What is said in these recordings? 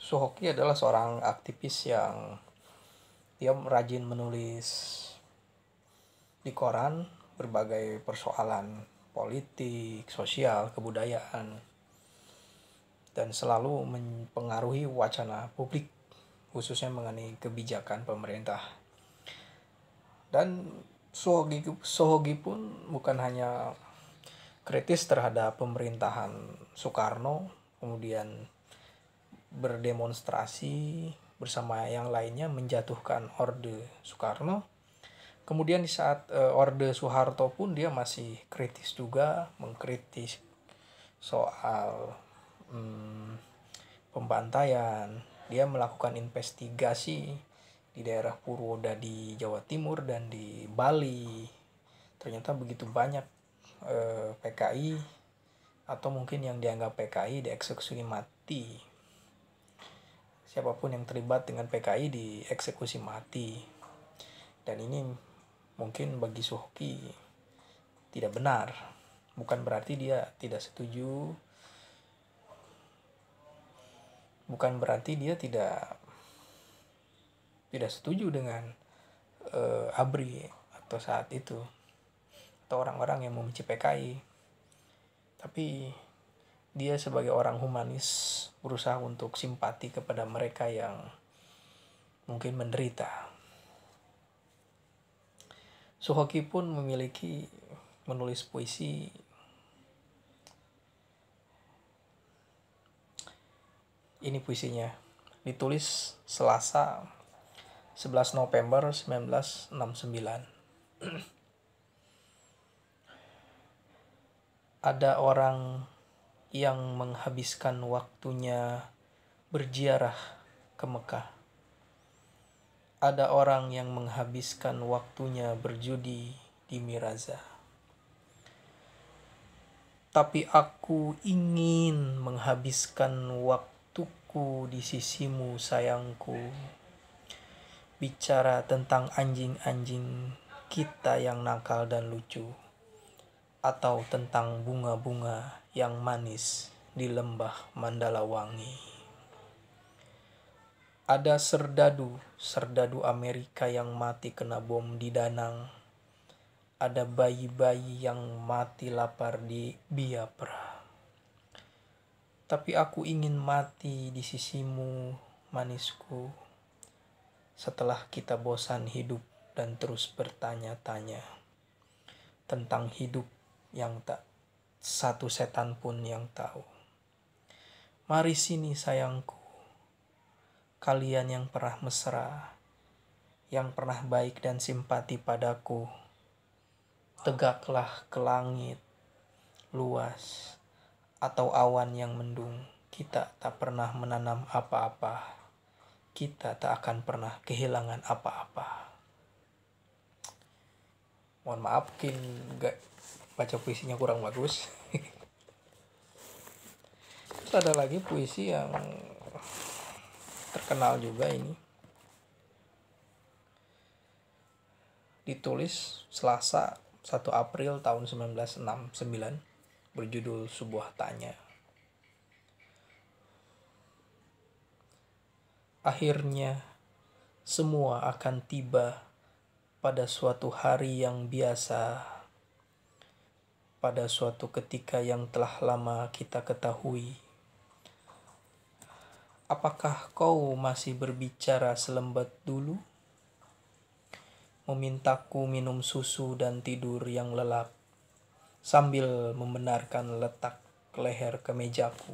Suhoki adalah seorang aktivis yang dia rajin menulis di koran berbagai persoalan politik, sosial, kebudayaan, dan selalu mempengaruhi wacana publik, khususnya mengenai kebijakan pemerintah. Dan Sohogi pun bukan hanya kritis terhadap pemerintahan Soekarno, kemudian berdemonstrasi bersama yang lainnya menjatuhkan Orde Soekarno. Kemudian di saat Orde Soeharto pun dia masih kritis juga, mengkritis soal pembantaian. Dia melakukan investigasi di daerah Purwoda di Jawa Timur dan di Bali. Ternyata begitu banyak PKI atau mungkin yang dianggap PKI dieksekusi mati. Siapapun yang terlibat dengan PKI dieksekusi mati. Dan ini mungkin bagi Suhoki tidak benar. Bukan berarti dia tidak setuju. Bukan berarti dia tidak setuju dengan ABRI atau saat itu atau orang-orang yang membenci PKI. Tapi dia sebagai orang humanis berusaha untuk simpati kepada mereka yang mungkin menderita. Suhoki pun menulis puisi ini puisinya ditulis Selasa 11 November 1969. Ada orang yang menghabiskan waktunya berziarah ke Mekah. Ada orang yang menghabiskan waktunya berjudi di Miraza. Tapi aku ingin menghabiskan waktuku di sisimu sayangku. Bicara tentang anjing-anjing kita yang nakal dan lucu. Atau tentang bunga-bunga yang manis di lembah Mandalawangi. Ada serdadu Amerika yang mati kena bom di Danang. Ada bayi-bayi yang mati lapar di Biafra. Tapi aku ingin mati di sisimu, manisku. Setelah kita bosan hidup dan terus bertanya-tanya tentang hidup yang tak satu setan pun yang tahu. Mari sini sayangku. Kalian yang pernah mesra, yang pernah baik dan simpati padaku, tegaklah ke langit luas atau awan yang mendung. Kita tak pernah menanam apa-apa. Kita tak akan pernah kehilangan apa-apa. Mohon maaf, mungkin gak baca puisinya kurang bagus. Terus ada lagi puisi yang terkenal juga ini. Ditulis Selasa 1 April tahun 1969, berjudul Sebuah Tanya. Akhirnya semua akan tiba pada suatu hari yang biasa, pada suatu ketika yang telah lama kita ketahui. Apakah kau masih berbicara selembat dulu? Memintaku minum susu dan tidur yang lelap, sambil membenarkan letak leher kemejaku.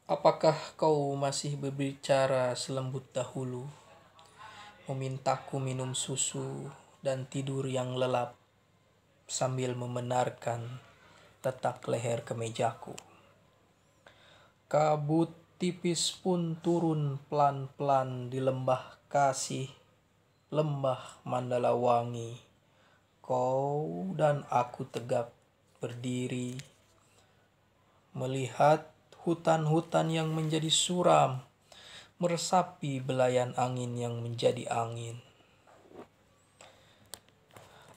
Apakah kau masih berbicara selembut dahulu? Memintaku minum susu dan tidur yang lelap, sambil membenarkan letak leher kemejaku. Kabut tipis pun turun pelan-pelan di lembah kasih, lembah Mandalawangi. Kau dan aku tegak berdiri, melihat hutan-hutan yang menjadi suram, meresapi belayan angin yang menjadi angin.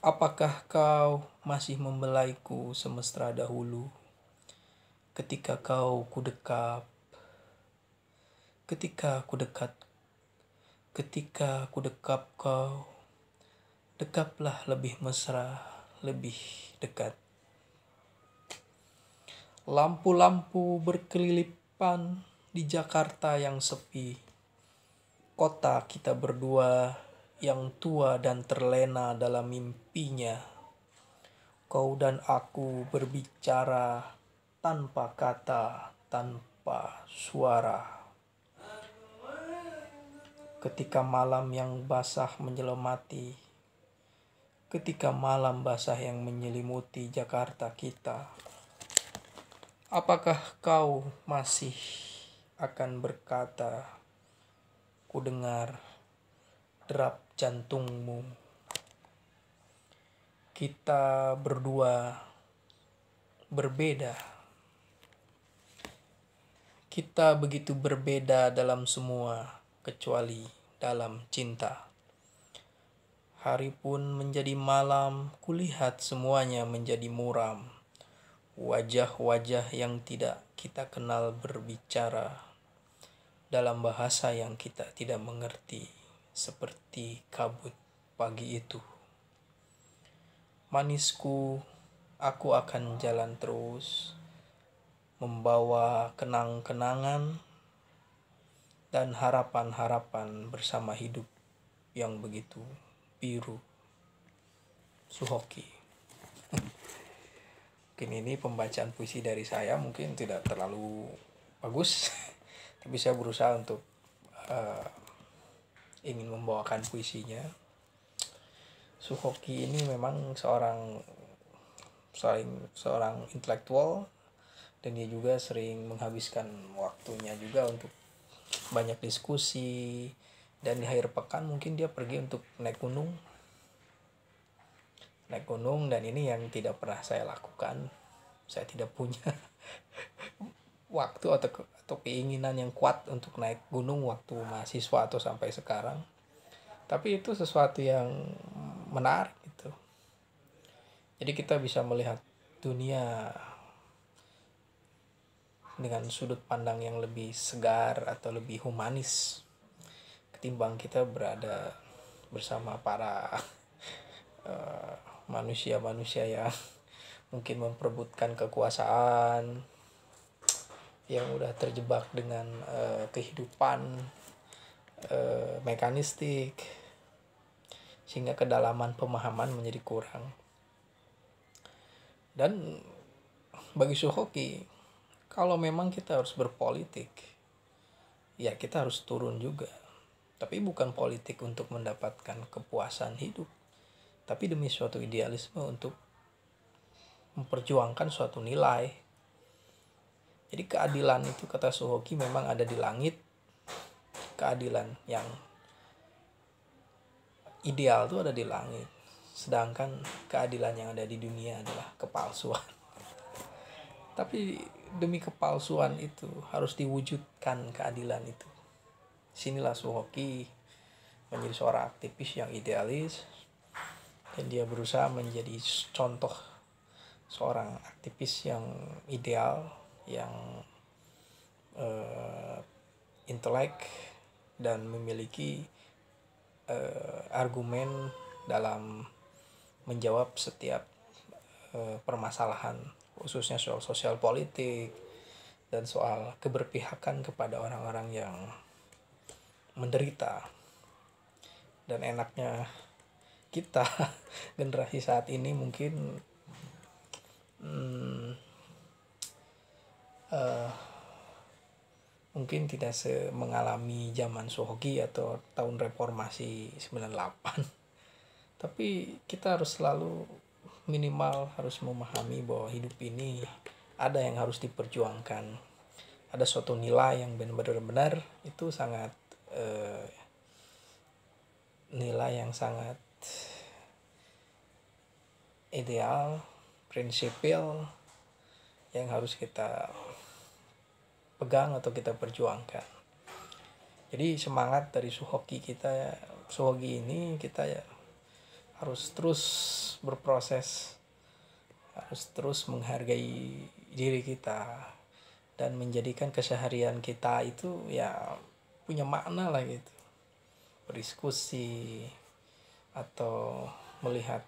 Apakah kau masih membelaiku semesra dahulu? Ketika kau kudekap, ketika ku dekat, ketika ku dekap kau, dekaplah lebih mesra, lebih dekat. Lampu-lampu berkelilipan di Jakarta yang sepi. Kota kita berdua yang tua dan terlena dalam mimpinya. Kau dan aku berbicara tanpa kata, tanpa suara. Ketika malam yang basah menyelemati, ketika malam basah yang menyelimuti Jakarta kita, apakah kau masih akan berkata, ku dengar derap jantungmu. Kita berdua berbeda. Kita begitu berbeda dalam semua, kecuali dalam cinta. Hari pun menjadi malam, kulihat semuanya menjadi muram. Wajah-wajah yang tidak kita kenal berbicara dalam bahasa yang kita tidak mengerti, seperti kabut pagi itu. Manisku, aku akan jalan terus, membawa kenang-kenangan dan harapan-harapan bersama hidup yang begitu biru. Suhoki. Mungkin ini pembacaan puisi dari saya, mungkin tidak terlalu bagus, tapi saya berusaha untuk ingin membawakan puisinya. Suhoki ini memang seorang intelektual, dan dia juga sering menghabiskan waktunya juga untuk banyak diskusi, dan di akhir pekan mungkin dia pergi untuk naik gunung, dan ini yang tidak pernah saya lakukan. Saya tidak punya waktu atau keinginan yang kuat untuk naik gunung waktu mahasiswa atau sampai sekarang. Tapi itu sesuatu yang menarik gitu. Jadi kita bisa melihat dunia dengan sudut pandang yang lebih segar atau lebih humanis ketimbang kita berada bersama para manusia-manusia yang mungkin memperebutkan kekuasaan, yang udah terjebak dengan kehidupan mekanistik, sehingga kedalaman pemahaman menjadi kurang. Dan bagi Suhoki, kalau memang kita harus berpolitik, ya kita harus turun juga. Tapi bukan politik untuk mendapatkan kepuasan hidup, tapi demi suatu idealisme untuk memperjuangkan suatu nilai. Jadi keadilan itu, kata Suhoki, memang ada di langit. Keadilan yang ideal itu ada di langit. Sedangkan keadilan yang ada di dunia adalah kepalsuan. Tapi demi kepalsuan itu harus diwujudkan keadilan itu. Sinilah Suhoki menjadi seorang aktivis yang idealis, dan dia berusaha menjadi contoh seorang aktivis yang ideal, yang intelek dan memiliki argumen dalam menjawab setiap permasalahan, khususnya soal sosial politik dan soal keberpihakan kepada orang-orang yang menderita. Dan enaknya kita generasi saat ini mungkin mungkin tidak mengalami zaman Suhoki atau tahun reformasi 98. Tapi kita harus selalu minimal harus memahami bahwa hidup ini ada yang harus diperjuangkan. Ada suatu nilai yang benar-benar itu sangat nilai yang sangat ideal, prinsipil, yang harus kita pegang atau kita perjuangkan. Jadi semangat dari Suhoki ini kita ya harus terus berproses, harus terus menghargai diri kita, dan menjadikan keseharian kita itu ya punya makna lah gitu, berdiskusi atau melihat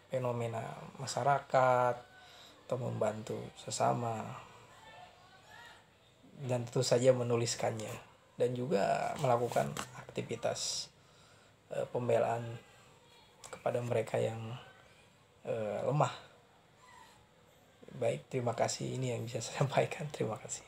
fenomena masyarakat atau membantu sesama, dan tentu saja menuliskannya dan juga melakukan aktivitas pembelaan kepada mereka yang lemah. Baik, terima kasih, ini yang bisa saya sampaikan. Terima kasih.